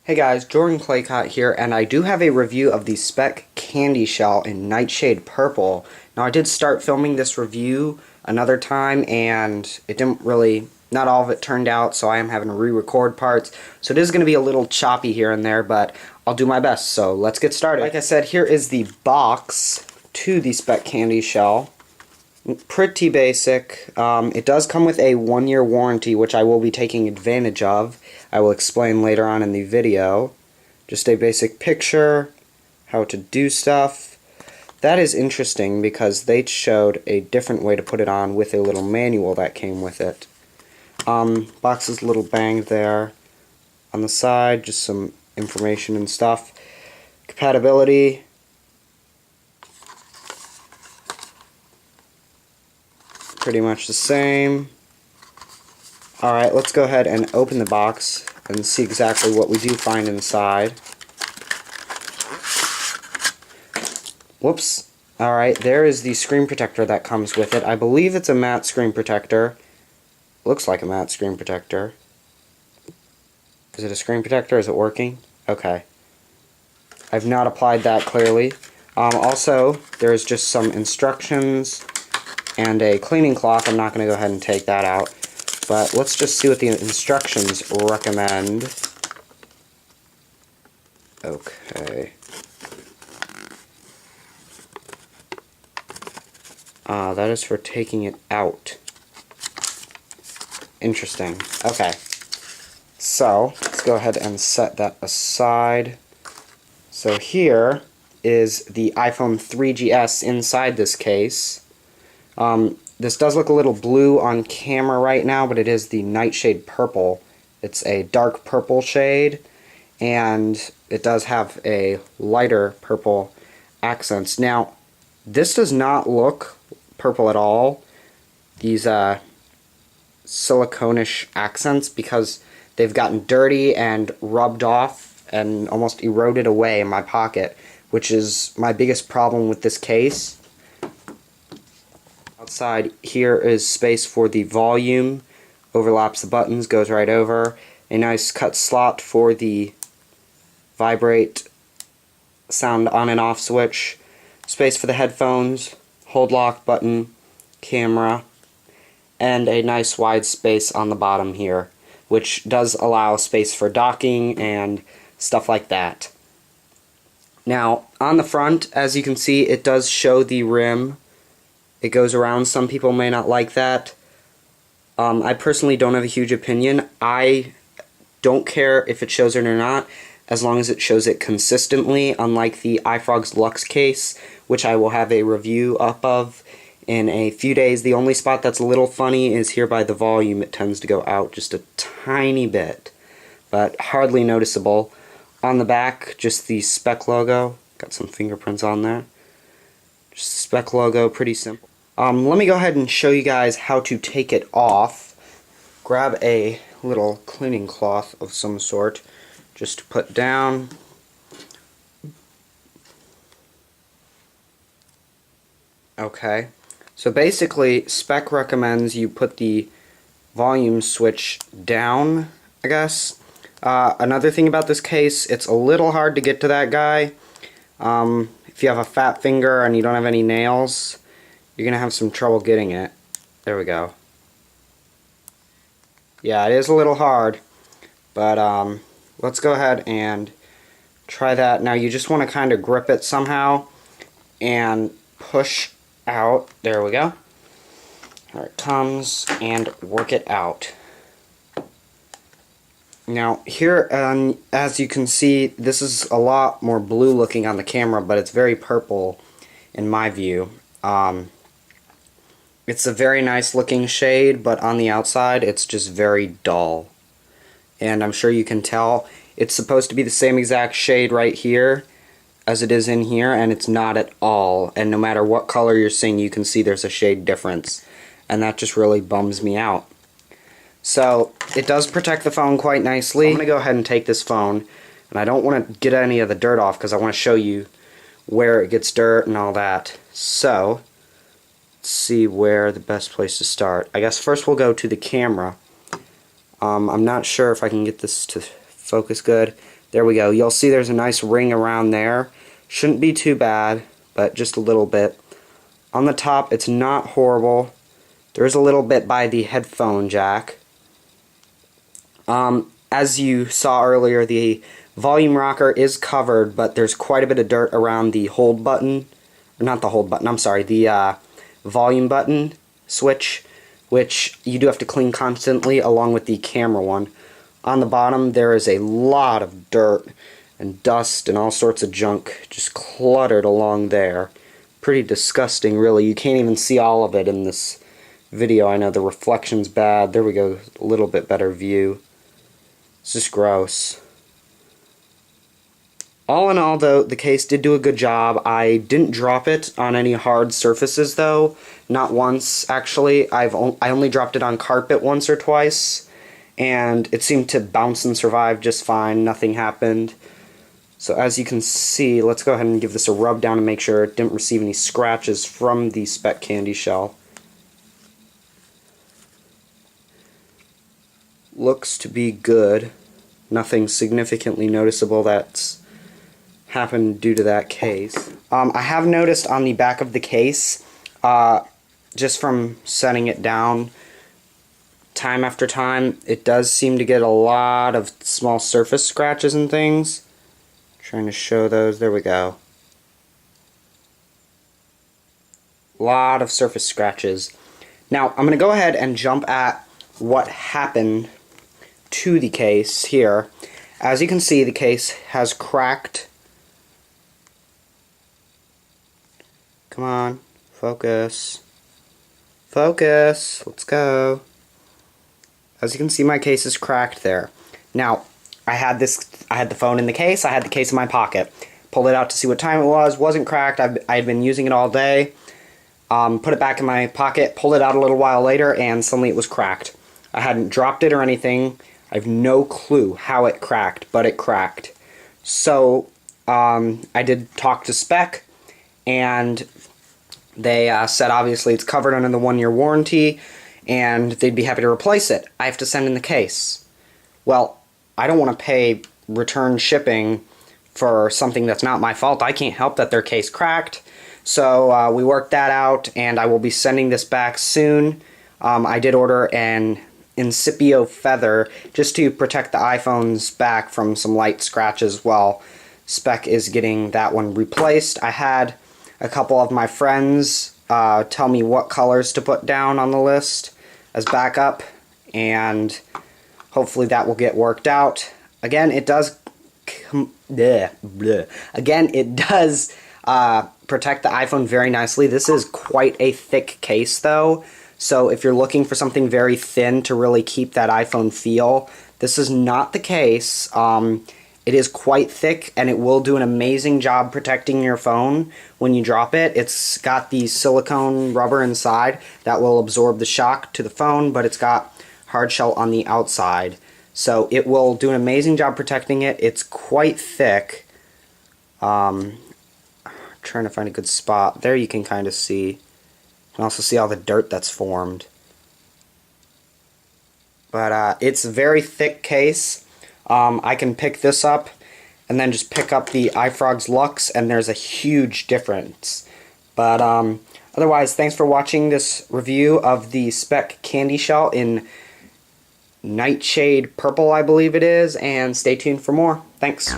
Hey guys, Jordan Klekot here, and I do have a review of the Speck CandyShell in Nightshade Purple. Now I did start filming this review another time, and it didn't really, not all of it turned out, so I am having to re-record parts. So it is going to be a little choppy here and there, but I'll do my best, so let's get started. Like I said, here is the box to the Speck CandyShell. Pretty basic. It does come with a 1-year warranty, which I will be taking advantage of. I will explain later on in the video. Just a basic picture, how to do stuff. That is interesting because they showed a different way to put it on with a little manual that came with it. Box is a little banged there. On the side, just some information and stuff. Compatibility. Pretty much the same. Alright, let's go ahead and open the box and see exactly what we do find inside. Whoops. Alright, there is the screen protector that comes with it. I believe it's a matte screen protector. Looks like a matte screen protector. Is it a screen protector? Is it working? Okay. I've not applied that clearly. Also, there's just some instructions and a cleaning cloth. I'm not going to go ahead and take that out. But let's just see what the instructions recommend. Okay. That is for taking it out. Interesting. Okay. So, let's go ahead and set that aside. So here is the iPhone 3GS inside this case. This does look a little blue on camera right now, but it is the Nightshade Purple. It's a dark purple shade, and it does have a lighter purple accents. Now, this does not look purple at all, these silicone-ish accents, because they've gotten dirty and rubbed off and almost eroded away in my pocket, which is my biggest problem with this case. Outside here is space for the volume, overlaps the buttons, goes right over. A nice cut slot for the vibrate sound on and off switch. Space for the headphones, hold lock button, camera, and a nice wide space on the bottom here, which does allow space for docking and stuff like that. Now, on the front, as you can see, it does show the rim. It goes around. Some people may not like that. I personally don't have a huge opinion. I don't care if it shows it or not, as long as it shows it consistently, unlike the iFrog's Luxe case, which I will have a review up of in a few days. The only spot that's a little funny is here by the volume. It tends to go out just a tiny bit, but hardly noticeable. On the back, just the Speck logo. Got some fingerprints on there. Just Speck logo, pretty simple. Let me go ahead and show you guys how to take it off. Grab a little cleaning cloth of some sort, just to put down. Okay, so basically Speck recommends you put the volume switch down, I guess. Another thing about this case, it's a little hard to get to that guy. If you have a fat finger and you don't have any nails, you're going to have some trouble getting it. There we go. Yeah, it is a little hard, but let's go ahead and try that. Now you just want to kind of grip it somehow and push out. There we go. There it comes, and work it out. Now here, as you can see, this is a lot more blue looking on the camera, but it's very purple in my view. It's a very nice looking shade, but on the outside it's just very dull. And I'm sure you can tell it's supposed to be the same exact shade right here as it is in here, and it's not at all. And no matter what color you're seeing, you can see there's a shade difference. And that just really bums me out. So, it does protect the phone quite nicely. I'm going to go ahead and take this phone, and I don't want to get any of the dirt off because I want to show you where it gets dirt and all that. So, let's see where the best place to start. I guess first we'll go to the camera. I'm not sure if I can get this to focus good, There we go. You'll see there's a nice ring around there. Shouldn't be too bad, but just a little bit. On the top, it's not horrible. There's a little bit by the headphone jack. As you saw earlier, the volume rocker is covered, but there's quite a bit of dirt around the hold button. Or not the hold button, I'm sorry, the volume button switch, which you do have to clean constantly along with the camera one. On the bottom, there is a lot of dirt and dust and all sorts of junk just cluttered along there. Pretty disgusting, really. You can't even see all of it in this video. I know the reflection's bad. There we go, a little bit better view. It's just gross. All in all, though, the case did do a good job. I didn't drop it on any hard surfaces, though. Not once, actually. I only dropped it on carpet once or twice, and it seemed to bounce and survive just fine. Nothing happened. So as you can see, let's go ahead and give this a rub down and make sure it didn't receive any scratches from the Speck CandyShell. Looks to be good. Nothing significantly noticeable that's happened due to that case. I have noticed on the back of the case, just from setting it down time after time, it does seem to get a lot of small surface scratches and things. Trying to show those. There we go. A lot of surface scratches. Now, I'm going to go ahead and jump at what happened to the case here. As you can see, the case has cracked. Come on, focus. Focus. Let's go. As you can see, my case is cracked there. Now, I had the phone in the case, I had the case in my pocket. Pulled it out to see what time it was, wasn't cracked, I had been using it all day. Put it back in my pocket, pulled it out a little while later, and suddenly it was cracked. I hadn't dropped it or anything. I have no clue how it cracked, but it cracked. So, I did talk to Speck, and they said obviously it's covered under the 1-year warranty, and they'd be happy to replace it. I have to send in the case. Well, I don't want to pay return shipping for something that's not my fault. I can't help that their case cracked. So we worked that out, and I will be sending this back soon. I did order an Incipio feather just to protect the iPhone's back from some light scratches while Speck is getting that one replaced. I had a couple of my friends tell me what colors to put down on the list as backup, and hopefully that will get worked out. Again, it does protect the iPhone very nicely. This is quite a thick case, though. So if you're looking for something very thin to really keep that iPhone feel, this is not the case. It is quite thick, and it will do an amazing job protecting your phone when you drop it. It's got the silicone rubber inside that will absorb the shock to the phone, but it's got hard shell on the outside. So it will do an amazing job protecting it. It's quite thick. Trying to find a good spot. There you can kind of see. You can also see all the dirt that's formed. But it's a very thick case. I can pick this up and then just pick up the iFrog's Luxe, and there's a huge difference. But otherwise, thanks for watching this review of the Speck CandyShell in Nightshade Purple, I believe it is, and stay tuned for more. Thanks.